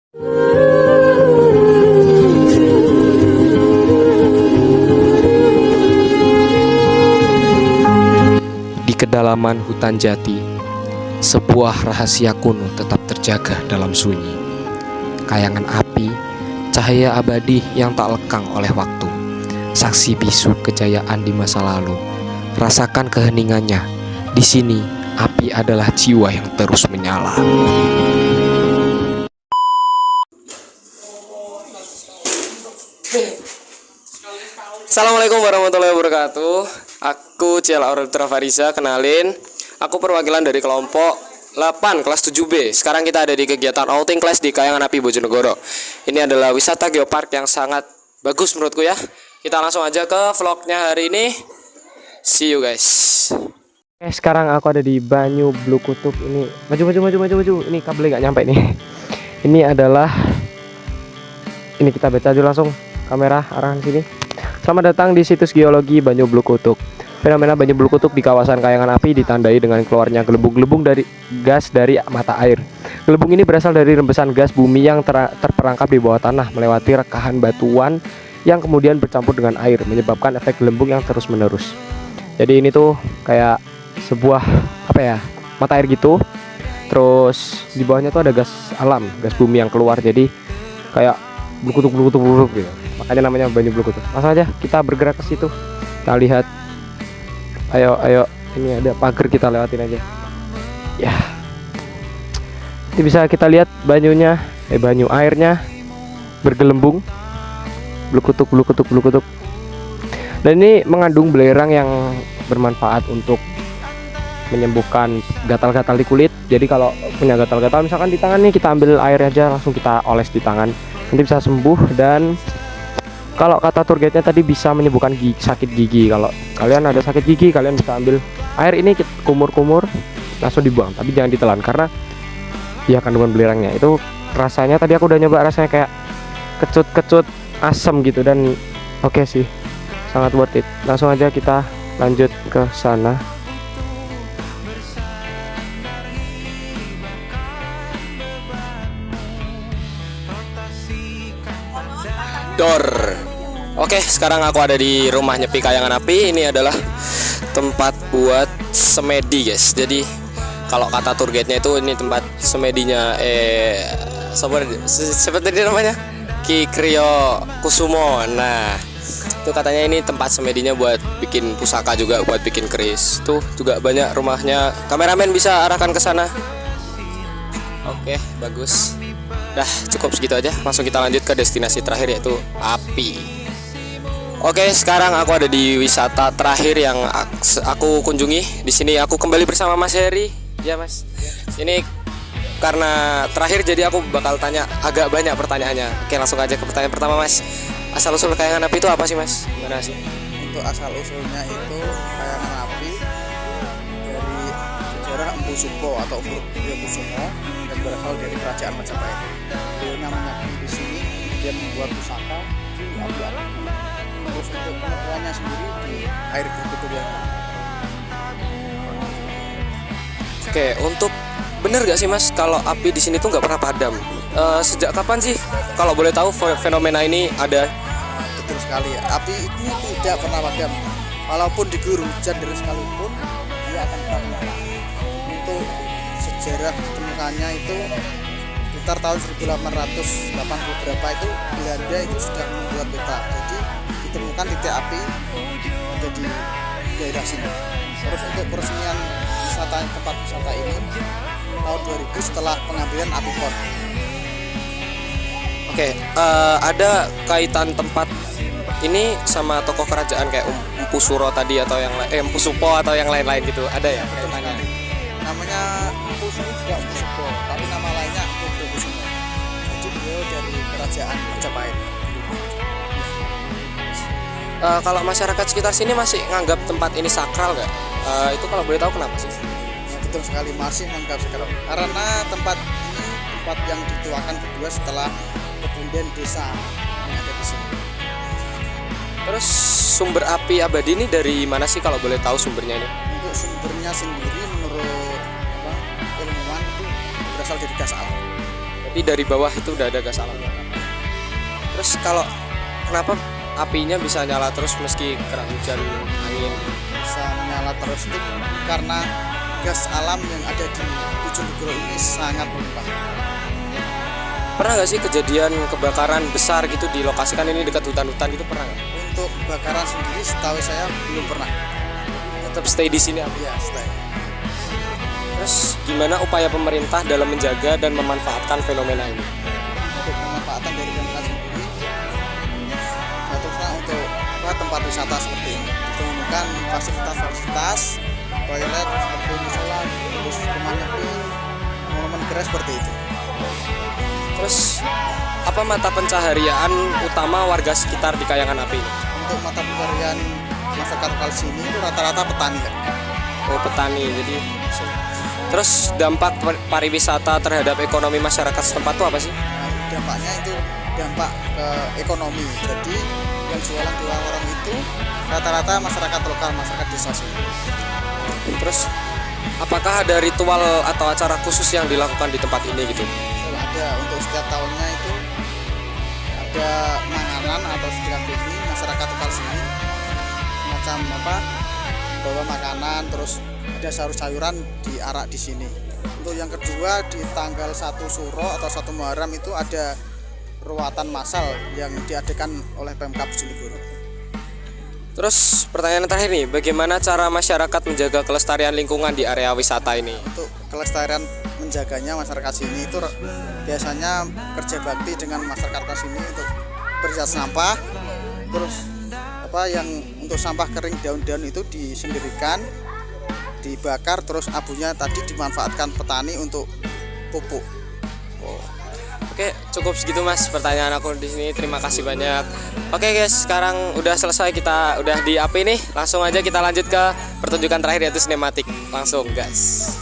Di kedalaman hutan jati, sebuah rahasia kuno tetap terjaga dalam sunyi. Kayangan api, cahaya abadi yang tak lekang oleh waktu. Saksi bisu kejayaan di masa lalu. Rasakan keheningannya. Di sini, api adalah jiwa yang terus menyala. Assalamualaikum warahmatullahi wabarakatuh. Aku Ciela Aurel Fariza, kenalin. Aku perwakilan dari kelompok 8 kelas 7B. Sekarang kita ada di kegiatan outing class di Kayangan Api Bojonegoro. Ini adalah wisata geopark yang sangat bagus menurutku ya. Kita langsung aja ke vlognya hari ini. See you guys. Oke, sekarang aku ada di Banyu Blue Kutub. Ini maju. Ini kabelnya nggak nyampe nih. Ini adalah, ini kita baca dulu langsung, kamera arahan sini. Selamat datang di situs geologi Banyu Blue Kutub. Fenomena Banyu Blue Kutub di kawasan Kayangan Api ditandai dengan keluarnya gelembung-gelembung dari gas dari mata air. Gelembung ini berasal dari rembesan gas bumi yang terperangkap di bawah tanah melewati rekahan batuan yang kemudian bercampur dengan air, menyebabkan efek gelembung yang terus-menerus. Jadi ini tuh kayak sebuah mata air gitu. Terus di bawahnya tuh ada gas alam, gas bumi yang keluar. Jadi kayak blue kutub gitu. Makanya namanya Banyu Blue Kutub. Langsung aja kita bergerak ke situ. Kita lihat. Ayo, ini ada pagar, kita lewatin aja. Ya. Ini bisa kita lihat banyunya, banyu airnya bergelembung. Blue kutub. Dan ini mengandung belerang yang bermanfaat untuk menyembuhkan gatal-gatal di kulit. Jadi kalau punya gatal-gatal misalkan di tangan nih, kita ambil air aja, langsung kita oles di tangan. Nanti bisa sembuh. Dan kalau kata tour guide-nya tadi bisa menyembuhkan sakit gigi. Kalau kalian ada sakit gigi, kalian bisa ambil air ini, kumur-kumur, langsung dibuang. Tapi jangan ditelan karena ya kandungan belerangnya itu rasanya, tadi aku udah nyoba, rasanya kayak kecut-kecut asam gitu. Dan oke sih, sangat worth it. Langsung aja kita lanjut ke sana. Oke, sekarang aku ada di rumah nyepi Kayangan Api. Ini adalah tempat buat semedi, guys. Jadi kalau kata tour guide-nya itu ini tempat semedinya siapa tadi namanya? Ki Kriyo Kusumo. Nah, itu katanya ini tempat semedinya buat bikin pusaka juga, buat bikin keris. Tuh juga banyak rumahnya. Kameramen bisa arahkan ke sana. Oke, bagus. Dah, cukup segitu aja. Langsung kita lanjut ke destinasi terakhir, yaitu api. Oke, sekarang aku ada di wisata terakhir yang aku kunjungi. Di sini aku kembali bersama Mas Heri. Ya, Mas. Ini karena terakhir, jadi aku bakal tanya agak banyak pertanyaannya. Oke, langsung aja ke pertanyaan pertama, Mas. Asal usul Kayangan Api itu apa sih, Mas? Gimana sih? Untuk asal usulnya itu Kayangan Api dari sejarah Empu Supo atau Empu Kusumo yang berasal dari kerajaan Majapahit. Beliaunya menyakini di sini, dia membuat pusaka di api-api. Terus untuk pengetahuannya sendiri di air Bukit yang. Oke, untuk bener gak sih, Mas, kalau api di sini tuh nggak pernah padam? Sejak kapan sih, kalau boleh tahu, fenomena ini ada? Betul sekali ya. Api ini tidak pernah padam. Walaupun diguyur hujan deras sekalipun, dia akan tetap menyala. Untuk sejarah ditemukannya itu sekitar tahun 1880 berapa itu Belanda itu sudah membuat peta. Jadi ditemukan titik api jadi daerah sini. Terus untuk peresmian tempat wisata ini tahun 2000 setelah pengambilan api pon. Oke, ada kaitan tempat ini sama tokoh kerajaan kayak Empu Suro tadi atau yang lain, Empu Supo atau yang lain-lain gitu, ada ya kaitannya? Namanya Empu Supo juga Empu Supo, tapi nama lainnya Empu Kusumo. Jadi beliau dari kerajaan Majapahit. Kalau masyarakat sekitar sini masih nganggap tempat ini sakral nggak? Itu kalau boleh tahu kenapa sih? Betul sekali, masih menganggap sakral karena tempat ini tempat yang dituakan kedua setelah kemudian desa yang ada di sini. Terus sumber api abadi ini dari mana sih kalau boleh tahu sumbernya ini? Untuk sumbernya sendiri menurut ilmuwan itu berasal dari gas alam. Tapi dari bawah itu udah ada gas alam. Terus kalau kenapa apinya bisa nyala terus meski kena hujan angin? Bisa menyala terus itu karena gas alam yang ada di Bojonegoro ini sangat melimpah. Pernah nggak sih kejadian kebakaran besar gitu di lokasi, kan ini dekat hutan-hutan gitu, pernah nggak? Untuk kebakaran sendiri setahu saya belum pernah. Tetap stay di sini api. Ya, stay. Terus gimana upaya pemerintah dalam menjaga dan memanfaatkan fenomena ini? Untuk pemanfaatan dari Pemkab sendiri, terutama untuk tempat wisata seperti ini, ditemukan fasilitas-fasilitas toilet seperti musola, terus rumah nyepi, monumen beras seperti itu. Terus apa mata pencaharian utama warga sekitar di Kayangan Api ini? Untuk mata pencaharian masyarakat lokal sini itu rata-rata petani kan. Oh, petani. Jadi terus dampak pariwisata terhadap ekonomi masyarakat setempat itu apa sih? Nah, dampaknya itu dampak ke ekonomi. Jadi yang jualan di warung itu rata-rata masyarakat lokal, masyarakat desa sini. Terus apakah ada ritual atau acara khusus yang dilakukan di tempat ini gitu? Ada untuk setiap tahunnya itu ada manganan atau sedekah bumi masyarakat lokal sini, macam apa, bawa makanan, terus ada sayur-sayuran diarak di sini. Untuk yang kedua di tanggal 1 Suro atau 1 Muharram itu ada ruatan massal yang diadakan oleh Pemkab Bojonegoro. Terus pertanyaan terakhir nih, bagaimana cara masyarakat menjaga kelestarian lingkungan di area wisata ini? Untuk kelestarian menjaganya masyarakat sini itu biasanya kerja bakti dengan masyarakat sini untuk bersihkan sampah, terus apa yang untuk sampah kering daun-daun itu disendirikan, dibakar, terus abunya tadi dimanfaatkan petani untuk pupuk. Oke, cukup segitu Mas pertanyaan aku di sini. Terima kasih banyak. Oke guys, sekarang udah selesai, kita udah di api nih. Langsung aja kita lanjut ke pertunjukan terakhir yaitu sinematik. Langsung guys.